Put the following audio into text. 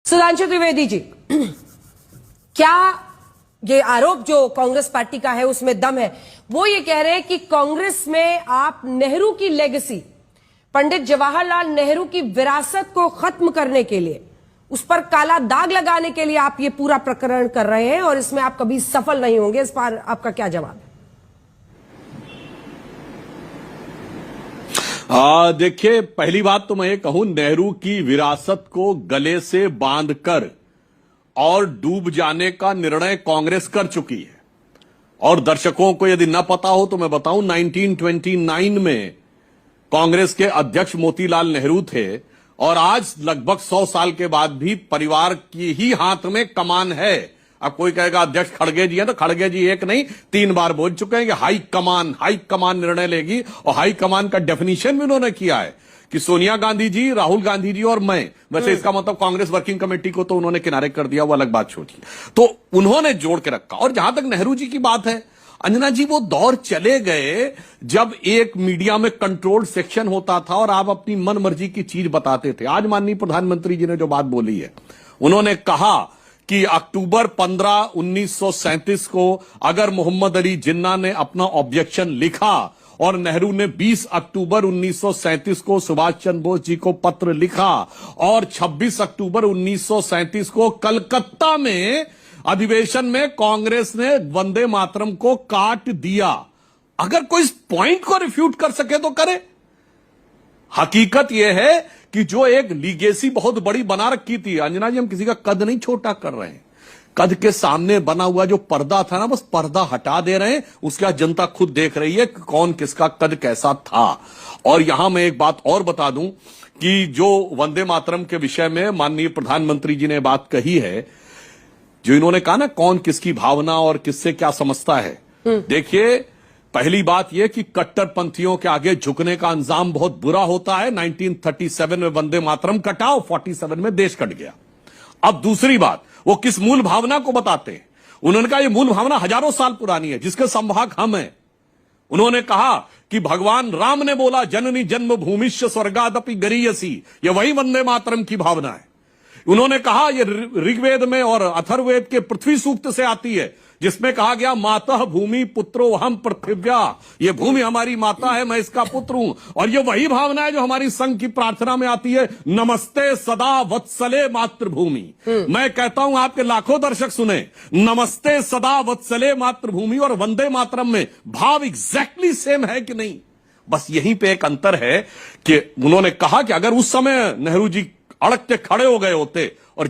सुधांशु त्रिवेदी जी, क्या ये आरोप जो कांग्रेस पार्टी का है उसमें दम है? वो ये कह रहे हैं कि कांग्रेस में आप नेहरू की लेगेसी, पंडित जवाहरलाल नेहरू की विरासत को खत्म करने के लिए, उस पर काला दाग लगाने के लिए आप ये पूरा प्रकरण कर रहे हैं और इसमें आप कभी सफल नहीं होंगे। इस पर आपका क्या जवाब है? देखिए, पहली बात तो मैं ये कहूं, नेहरू की विरासत को गले से बांधकर और डूब जाने का निर्णय कांग्रेस कर चुकी है। और दर्शकों को यदि न पता हो तो मैं बताऊं, 1929 में कांग्रेस के अध्यक्ष मोतीलाल नेहरू थे और आज लगभग 100 साल के बाद भी परिवार की ही हाथ में कमान है। अब कोई कहेगा अध्यक्ष खड़गे जी हैं, तो खड़गे जी एक नहीं 3 बार बोल चुके हैं कि हाई कमान निर्णय लेगी। और हाई कमान का डेफिनेशन भी उन्होंने किया है कि सोनिया गांधी जी, राहुल गांधी जी और मैं। वैसे इसका मतलब कांग्रेस वर्किंग कमेटी को तो उन्होंने किनारे कर दिया, वो अलग बात छोड़िए। तो उन्होंने जोड़ के रखा। और जहां तक नेहरू जी की बात है, अंजना जी, वो दौर चले गए जब एक मीडिया में कंट्रोल सेक्शन होता था और आप अपनी मन मर्जी की चीज बताते थे। आज माननीय प्रधानमंत्री जी ने जो बात बोली है, उन्होंने कहा कि अक्टूबर 15, 1937 को अगर मोहम्मद अली जिन्ना ने अपना ऑब्जेक्शन लिखा और नेहरू ने 20 अक्टूबर 1937 को सुभाष चंद्र बोस जी को पत्र लिखा और 26 अक्टूबर 1937 को कलकत्ता में अधिवेशन में कांग्रेस ने वंदे मातरम को काट दिया, अगर कोई इस पॉइंट को रिफ्यूट कर सके तो करे। हकीकत यह है कि जो एक लीगेसी बहुत बड़ी बना रखी थी, अंजना जी, हम किसी का कद नहीं छोटा कर रहे हैं। कद के सामने बना हुआ जो पर्दा था ना, बस पर्दा हटा दे रहे हैं। उसके बाद जनता खुद देख रही है कि कौन किसका कद कैसा था। और यहां मैं एक बात और बता दूं कि जो वंदे मातरम के विषय में माननीय प्रधानमंत्री जी ने बात कही है, जो इन्होंने कहा ना कौन किसकी भावना और किससे क्या समझता है। देखिए, पहली बात यह कि कट्टरपंथियों के आगे झुकने का अंजाम बहुत बुरा होता है। 1937 में वंदे मातरम कटा और 47 में देश कट गया। अब दूसरी बात, वो किस मूल भावना को बताते हैं। उन्होंने कहा यह मूल भावना हजारों साल पुरानी है, जिसके संवाहक हम हैं। उन्होंने कहा कि भगवान राम ने बोला, जननी जन्मभूमिश्च स्वर्गादपि गरीयसी, यह वही वंदे मातरम की भावना है। उन्होंने कहा यह ऋग्वेद में और अथर्ववेद के पृथ्वी सूक्त से आती है, जिसमें कहा गया मातः भूमि पुत्रो हम पृथिव्या, ये भूमि हमारी माता है, मैं इसका पुत्र हूं। और ये वही भावना है जो हमारी संघ की प्रार्थना में आती है, नमस्ते सदा वत्सले मातृभूमि। मैं कहता हूं, आपके लाखों दर्शक सुने, नमस्ते सदा वत्सले मातृभूमि और वंदे मातरम में भाव एग्जैक्टली सेम है कि नहीं। बस यहीं पे एक अंतर है कि उन्होंने कहा कि अगर उस समय नेहरू जी अड़क के खड़े हो गए होते और